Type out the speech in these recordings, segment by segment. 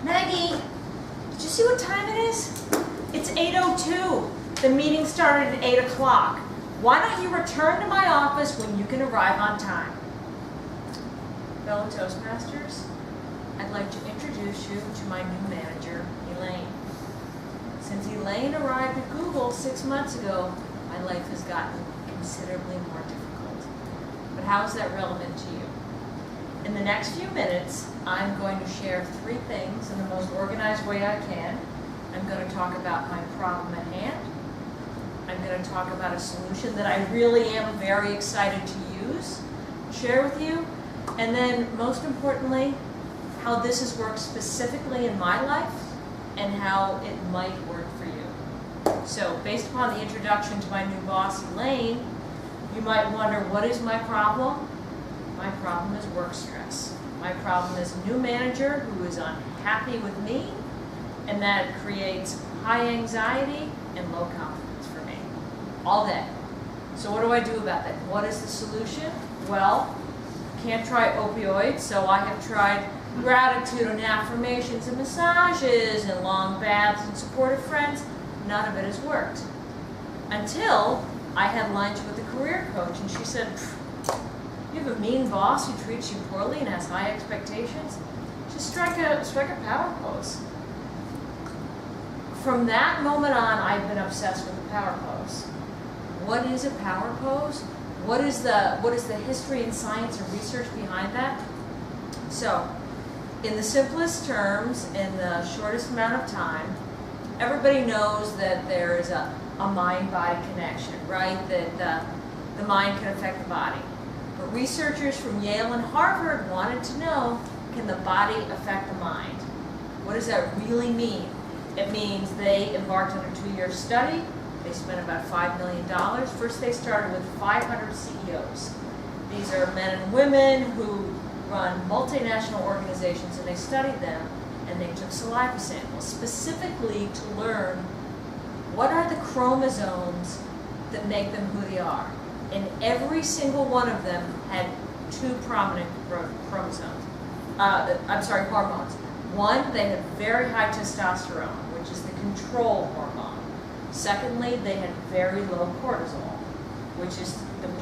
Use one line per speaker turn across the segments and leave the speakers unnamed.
Maggie, did you see what time it is? It's 8:02. The meeting started at 8 o'clock. Why don't you return to my office when you can arrive on time? Fellow Toastmasters, I'd like to introduce you to my new manager, Elaine. Since Elaine arrived at Google 6 months ago, my life has gotten considerably more difficult. But how is that relevant to you? In the next few minutes, I'm going to share 3 things in the most organized way I can. I'm going to talk about my problem at hand. I'm going to talk about a solution that I really am very excited to use, share with you, and then most importantly, how this has worked specifically in my life and how it might work for you. So based upon the introduction to my new boss, Elaine, you might wonder, what is my problem? My problem is work stress. My problem is a new manager who is unhappy with me, and that creates high anxiety and low confidence for me all day. So what do I do about that? What is the solution? Well, can't try opioids, so I have tried gratitude and affirmations and massages and long baths and supportive friends. None of it has worked. Until I had lunch with a career coach, and she said, you have a mean boss who treats you poorly and has high expectations? Just strike a power pose. From that moment on, I've been obsessed with the power pose. What is a power pose? What is the history and science and research behind that? So, in the simplest terms, in the shortest amount of time, everybody knows that there is a mind-body connection, right? That the mind can affect the body. But researchers from Yale and Harvard wanted to know, can the body affect the mind? What does that really mean? It means they embarked on a 2-year study. They spent about $5 million. First, they started with 500 CEOs. These are men and women who run multinational organizations, and they studied them, and they took saliva samples specifically to learn what are the chromosomes that make them who they are. And every single one of them had 2 prominent chromosomes. Hormones. One, they had very high testosterone, which is the control hormone. Secondly, they had very low cortisol, which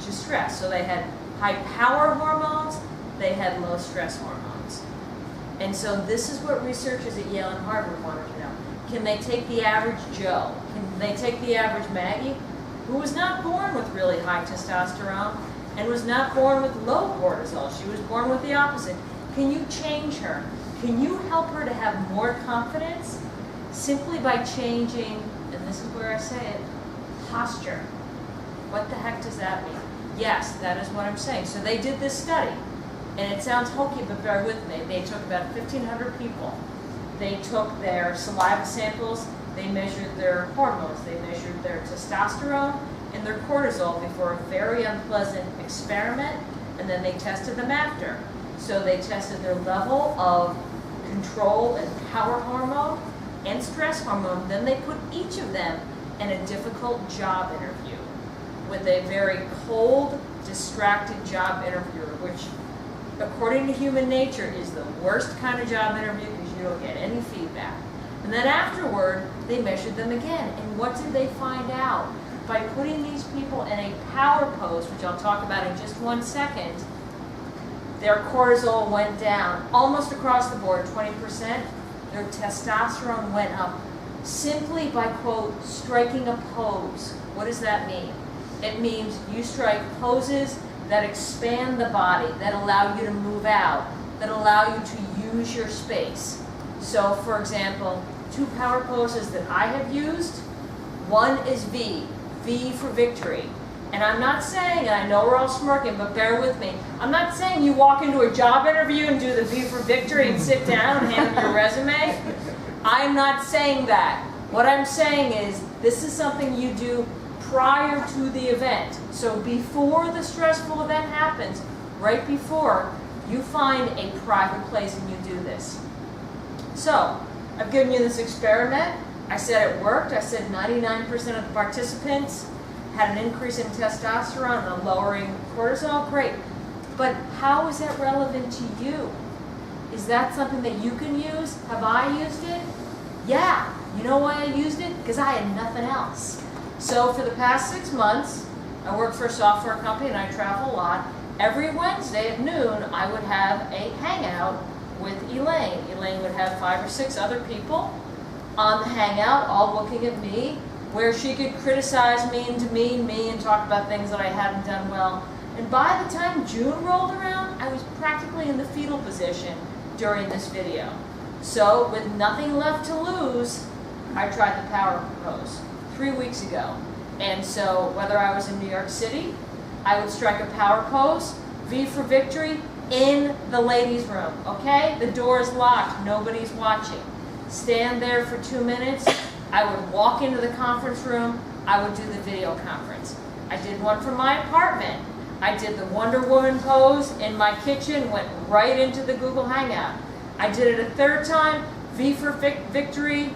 is stress. So they had high power hormones, they had low stress hormones. And so this is what researchers at Yale and Harvard wanted to know. Can they take the average Joe? Can they take the average Maggie, who was not born with really high testosterone and was not born with low cortisol? She was born with the opposite. Can you change her? Can you help her to have more confidence simply by changing, and this is where I say it, posture? What the heck does that mean? Yes, that is what I'm saying. So they did this study, and it sounds hokey, but bear with me. They took about 1,500 people. They took their saliva samples, they measured their hormones, they measured their testosterone and their cortisol before a very unpleasant experiment, and then they tested them after. So they tested their level of control and power hormone and stress hormone. Then they put each of them in a difficult job interview with a very cold, distracted job interviewer, which according to human nature is the worst kind of job interview because you don't get any feedback. And then afterward, they measured them again. And what did they find out? By putting these people in a power pose, which I'll talk about in just 1 second, their cortisol went down almost across the board, 20%. Their testosterone went up simply by, quote, striking a pose. What does that mean? It means you strike poses that expand the body, that allow you to move out, that allow you to use your space. So, for example, 2 power poses that I have used. One is V for victory. And I'm not saying, and I know we're all smirking, but bear with me, I'm not saying you walk into a job interview and do the V for victory and sit down and hand them your resume. I'm not saying that. What I'm saying is this is something you do prior to the event. So before the stressful event happens, right before, you find a private place and you do this. So, I've given you this experiment. I said it worked. I said 99% of the participants had an increase in testosterone and a lowering cortisol. Great. But how is that relevant to you? Is that something that you can use? Have I used it? Yeah. You know why I used it? Because I had nothing else. So for the past 6 months, I worked for a software company and I travel a lot. Every Wednesday at noon, I would have a hangout with Elaine. Elaine would have 5 or 6 other people on the hangout, all looking at me, where she could criticize me and demean me and talk about things that I hadn't done well. And by the time June rolled around, I was practically in the fetal position during this video. So with nothing left to lose, I tried the power pose 3 weeks ago. And so whether I was in New York City, I would strike a power pose, V for victory, in the ladies' room, okay? The door is locked, nobody's watching. Stand there for 2 minutes. I would walk into the conference room. I would do the video conference. I did one from my apartment. I did the Wonder Woman pose in my kitchen, went right into the Google Hangout. I did it a third time, V for victory,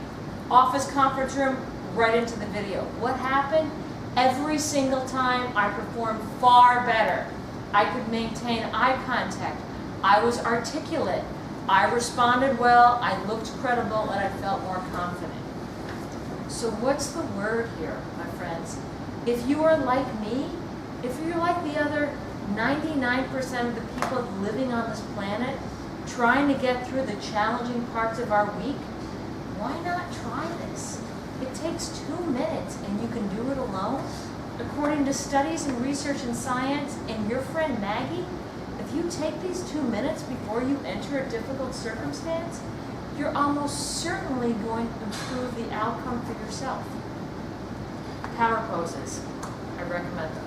office conference room, right into the video. What happened? Every single time I performed far better. I could maintain eye contact. I was articulate. I responded well, I looked credible, and I felt more confident. So what's the word here, my friends? If you are like me, if you're like the other 99% of the people living on this planet, trying to get through the challenging parts of our week, why not try this? It takes 2 minutes and you can do it alone. According to studies and research in science and your friend Maggie, if you take these 2 minutes before you enter a difficult circumstance, you're almost certainly going to improve the outcome for yourself. Power poses. I recommend them.